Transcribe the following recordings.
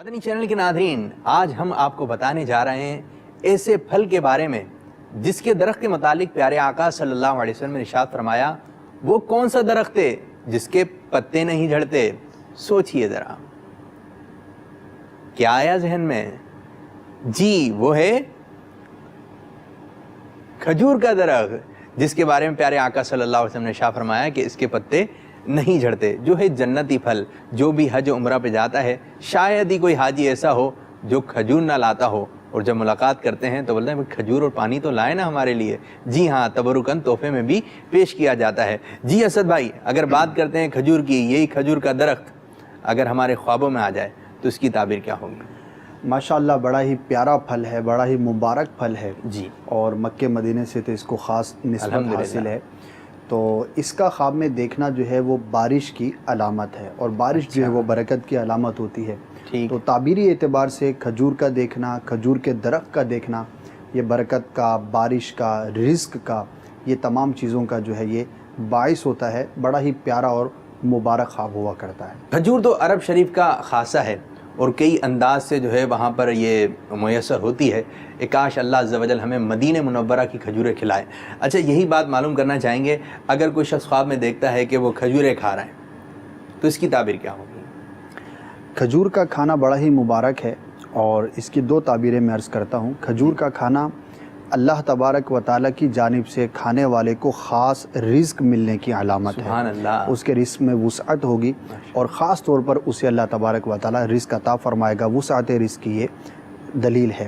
مدنی channel کے ناظرین، آج ہم آپ کو بتانے جا رہے ہیں ایسے پھل کے بارے میں جس کے درخت کے متعلق پیارے آقا صلی اللہ علیہ وسلم نے ارشاد فرمایا، وہ کون سا درخت ہے جس کے پتے نہیں جھڑتے؟ سوچئے ذرا، کیا آیا ذہن میں؟ جی وہ ہے کھجور کا درخت، جس کے بارے میں پیارے آقا صلی اللہ علیہ وسلم نے ارشاد فرمایا کہ اس کے پتے نہیں جھڑتے، جو ہے جنتی پھل۔ جو بھی حج و عمرہ پہ جاتا ہے، شاید ہی کوئی حاجی ایسا ہو جو کھجور نہ لاتا ہو، اور جب ملاقات کرتے ہیں تو بولتے ہیں کھجور اور پانی تو لائے نا ہمارے لیے۔ جی ہاں، تبرکاً تحفے میں بھی پیش کیا جاتا ہے۔ جی اسد بھائی، اگر بات کرتے ہیں کھجور کی، یہی کھجور کا درخت اگر ہمارے خوابوں میں آ جائے تو اس کی تعبیر کیا ہوگی؟ ماشاءاللہ بڑا ہی پیارا پھل ہے، بڑا ہی مبارک پھل ہے جی، اور مکہ مدینے سے تو اس کو خاص نسبت حاصل ہے۔ تو اس کا خواب میں دیکھنا جو ہے وہ بارش کی علامت ہے، اور بارش جو ہے وہ برکت کی علامت ہوتی ہے۔ تو تعبیری اعتبار سے کھجور کا دیکھنا، کھجور کے درخت کا دیکھنا، یہ برکت کا، بارش کا، رزق کا، یہ تمام چیزوں کا جو ہے یہ باعث ہوتا ہے۔ بڑا ہی پیارا اور مبارک خواب ہوا کرتا ہے۔ کھجور تو عرب شریف کا خاصہ ہے اور کئی انداز سے جو ہے وہاں پر یہ میسر ہوتی ہے۔ کاش اللہ عز و جل ہمیں مدینہ منورہ کی کھجوریں کھلائے۔ اچھا، یہی بات معلوم کرنا چاہیں گے، اگر کوئی شخص خواب میں دیکھتا ہے کہ وہ کھجوریں کھا رہے ہیں تو اس کی تعبیر کیا ہوگی؟ کھجور کا کھانا بڑا ہی مبارک ہے، اور اس کی دو تعبیریں میں عرض کرتا ہوں۔ کھجور کا کھانا اللہ تبارک و تعالیٰ کی جانب سے کھانے والے کو خاص رزق ملنے کی علامت ہے۔ سبحان اللہ، اس کے رزق میں وسعت ہوگی، اور خاص طور پر اسے اللہ تبارک و تعالیٰ رزق عطا فرمائے گا۔ وسعت رزق کی یہ دلیل ہے۔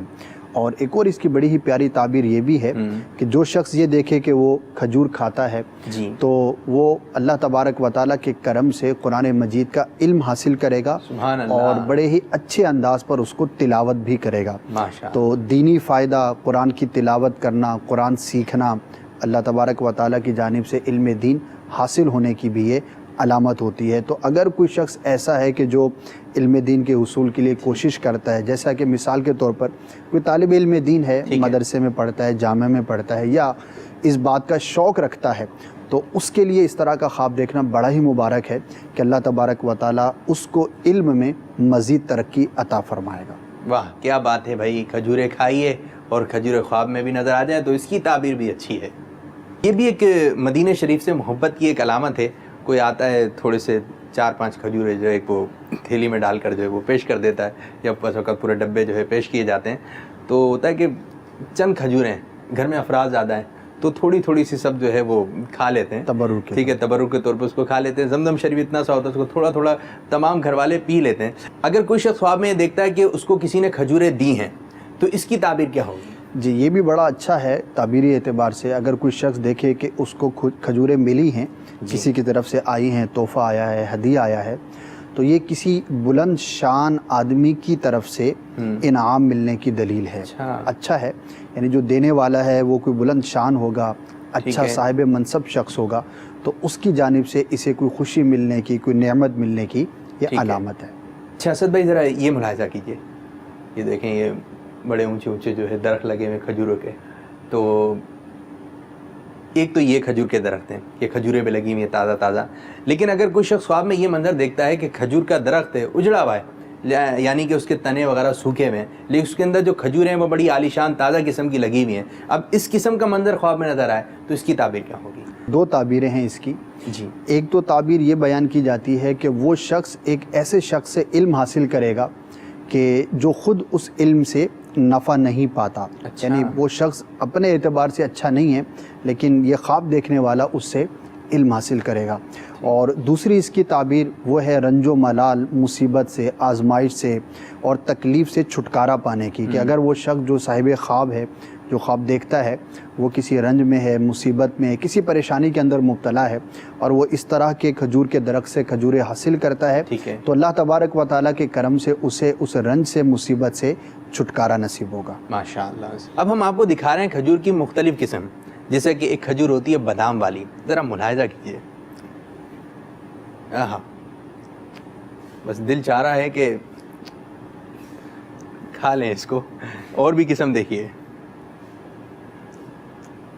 اور ایک اور اس کی بڑی ہی پیاری تعبیر یہ بھی ہے کہ جو شخص یہ دیکھے کہ وہ کھجور کھاتا ہے تو وہ اللہ تبارک و تعالیٰ کے کرم سے قرآن مجید کا علم حاصل کرے گا، سبحان اللہ، اور بڑے ہی اچھے انداز پر اس کو تلاوت بھی کرے گا۔ تو دینی فائدہ، قرآن کی تلاوت کرنا، قرآن سیکھنا، اللہ تبارک و تعالیٰ کی جانب سے علم دین حاصل ہونے کی بھی یہ علامت ہوتی ہے۔ تو اگر کوئی شخص ایسا ہے کہ جو علم دین کے حصول کے لیے کوشش کرتا ہے، جیسا کہ مثال کے طور پر کوئی طالب علم دین ہے، مدرسے میں پڑھتا ہے، جامعہ میں پڑھتا ہے، یا اس بات کا شوق رکھتا ہے، تو اس کے لیے اس طرح کا خواب دیکھنا بڑا ہی مبارک ہے کہ اللہ تبارک و تعالیٰ اس کو علم میں مزید ترقی عطا فرمائے گا۔ واہ کیا بات ہے بھائی، کھجوریں کھائیے اور کھجوریں خواب میں بھی نظر آ جائے تو اس کی تعبیر بھی اچھی ہے۔ یہ بھی ایک مدینہ شریف سے محبت کی ایک علامت ہے۔ کوئی آتا ہے، تھوڑے سے 4-5 کھجوریں جو ہے وہ تھیلی میں ڈال کر جو ہے وہ پیش کر دیتا ہے، یا بس وقت پورے ڈبے جو ہے پیش کیے جاتے ہیں۔ تو ہوتا ہے کہ چند کھجوریں، گھر میں افراد زیادہ ہیں تو تھوڑی تھوڑی سی سب جو ہے وہ کھا لیتے ہیں، تبرک، ٹھیک ہے، تبرک کے طور پر اس کو کھا لیتے ہیں۔ زمزم شریف اتنا سا ہوتا ہے اس کو تھوڑا تھوڑا تمام گھر والے پی لیتے ہیں۔ اگر کوئی شخص خواب میں دیکھتا ہے کہ اس کو کسی نے کھجوریں دی ہیں تو اس کی تعبیر کیا ہوگی؟ جی یہ بھی بڑا اچھا ہے تعبیری اعتبار سے۔ اگر کوئی شخص دیکھے کہ اس کو کھجوریں ملی ہیں، کسی کی طرف سے آئی ہیں، تحفہ آیا ہے، ہدیہ آیا ہے، تو یہ کسی بلند شان آدمی کی طرف سے انعام ملنے کی دلیل ہے۔ اچھا ہے، یعنی جو دینے والا ہے وہ کوئی بلند شان ہوگا، اچھا صاحب منصب شخص ہوگا، تو اس کی جانب سے اسے کوئی خوشی ملنے کی، کوئی نعمت ملنے کی یہ علامت ہے۔ اچھا اسد بھائی، ذرا یہ ملاحظہ کیجئے، یہ دیکھیں یہ بڑے اونچے اونچے جو ہے درخت لگے ہوئے کھجوروں کے، تو ایک تو یہ کھجور کے درخت ہیں، یہ کھجوریں بھی لگی ہوئی ہیں تازہ تازہ، لیکن اگر کوئی شخص خواب میں یہ منظر دیکھتا ہے کہ کھجور کا درخت ہے اجڑا ہوا ہے، یعنی کہ اس کے تنے وغیرہ سوکھے ہوئے ہیں، لیکن اس کے اندر جو کھجوریں ہیں وہ بڑی عالیشان تازہ قسم کی لگی ہوئی ہیں، اب اس قسم کا منظر خواب میں نظر آئے تو اس کی تعبیر کیا ہوگی؟ دو تعبیریں ہیں اس کی۔ جی، ایک تو تعبیر یہ بیان کی جاتی ہے کہ وہ شخص ایک ایسے شخص سے علم حاصل کرے گا کہ جو خود اس علم سے نفع نہیں پاتا، یعنی وہ شخص اپنے اعتبار سے اچھا نہیں ہے، لیکن یہ خواب دیکھنے والا اس سے علم حاصل کرے گا۔ اور دوسری اس کی تعبیر وہ ہے رنج و ملال، مصیبت سے، آزمائش سے اور تکلیف سے چھٹکارا پانے کی، کہ اگر وہ شخص جو صاحب خواب ہے، جو خواب دیکھتا ہے، وہ کسی رنج میں ہے، مصیبت میں ہے، کسی پریشانی کے اندر مبتلا ہے، اور وہ اس طرح کے کھجور کے درخت سے کھجوریں حاصل کرتا ہے، تو اللہ تبارک و تعالیٰ کے کرم سے اسے اس رنج سے، مصیبت سے چھٹکارا نصیب ہوگا۔ ماشاءاللہ۔ اب ہم آپ کو دکھا رہے ہیں کھجور کی مختلف قسم، جیسے کہ ایک کھجور ہوتی ہے بادام والی، ذرا ملاحظہ کیجیے، بس دل چاہ رہا ہے کہ کھا لیں اس کو۔ اور بھی قسم دیکھیے،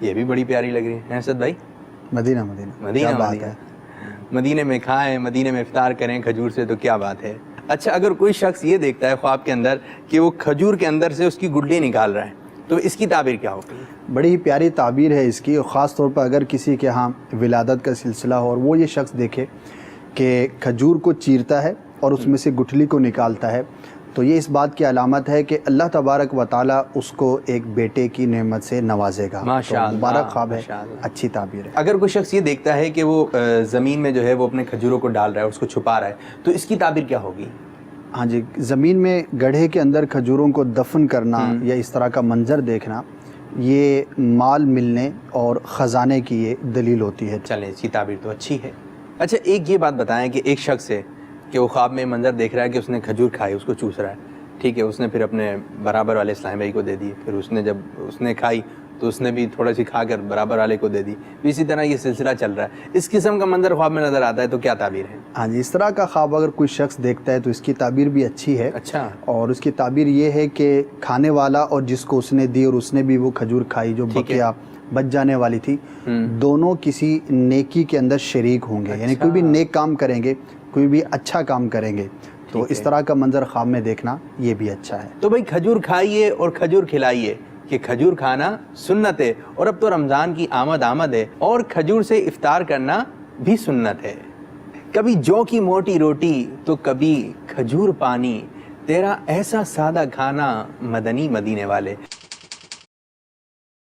یہ بھی بڑی پیاری لگ رہی ہے اسد بھائی۔ مدینہ کیا بات ہے، مدینے میں کھائیں، مدینے میں افطار کریں کھجور سے، تو کیا بات ہے۔ اچھا اگر کوئی شخص یہ دیکھتا ہے خواب کے اندر کہ وہ کھجور کے اندر سے اس کی گڈی نکال رہا ہے تو اس کی تعبیر کیا ہوگی؟ بڑی ہی پیاری تعبیر ہے اس کی، اور خاص طور پر اگر کسی کے ہاں ولادت کا سلسلہ ہو اور وہ یہ شخص دیکھے کہ کھجور کو چیرتا ہے اور اس میں سے گٹھلی کو نکالتا ہے، تو یہ اس بات کی علامت ہے کہ اللہ تبارک و تعالیٰ اس کو ایک بیٹے کی نعمت سے نوازے گا۔ ماشاء اللہ، مبارک خواب ہے، ماشاء اللہ۔ اچھی تعبیر ہے۔ اگر کوئی شخص یہ دیکھتا ہے کہ وہ زمین میں جو ہے وہ اپنے کھجوروں کو ڈال رہا ہے، اس کو چھپا رہا ہے، تو اس کی تعبیر کیا ہوگی؟ ہاں جی، زمین میں گڑھے کے اندر کھجوروں کو دفن کرنا یا اس طرح کا منظر دیکھنا، یہ مال ملنے اور خزانے کی یہ دلیل ہوتی ہے۔ چلیں اس کی تعبیر تو اچھی ہے۔ اچھا ایک یہ بات بتائیں کہ ایک شخص ہے کہ وہ خواب میں منظر دیکھ رہا ہے کہ اس نے کھجور کھائی، اس کو چوس رہا ہے، ٹھیک ہے، اس نے پھر اپنے برابر والے اسلام بھائی کو دے دی، پھر اس نے جب اس نے کھائی تو اس نے بھی تھوڑا سی کھا کر برابر والے کو دے دی، اسی طرح یہ سلسلہ چل رہا ہے۔ اس قسم کا منظر خواب میں نظر آتا ہے تو کیا تعبیر ہے؟ ہاں جی، اس طرح کا خواب اگر کوئی شخص دیکھتا ہے تو اس کی تعبیر بھی اچھی ہے۔ اچھا، اور اس کی تعبیر یہ ہے کہ کھانے والا اور جس کو اس نے دی اور اس نے بھی وہ کھجور کھائی جو بقیہ بچ جانے والی تھی، دونوں کسی نیکی کے اندر شریک ہوں گے، یعنی کوئی بھی نیک کام کریں گے، کوئی بھی اچھا کام کریں گے، تو اس طرح کا منظر خواب میں دیکھنا یہ بھی اچھا ہے۔ تو بھائی کھجور کھائیے اور کھجور کھلائیے کہ کھجور کھانا سنت ہے، اور اب تو رمضان کی آمد ہے اور کھجور سے افطار کرنا بھی سنت ہے۔ کبھی جو کی موٹی روٹی تو کبھی کھجور پانی، تیرا ایسا سادہ کھانا مدنی مدینے والے۔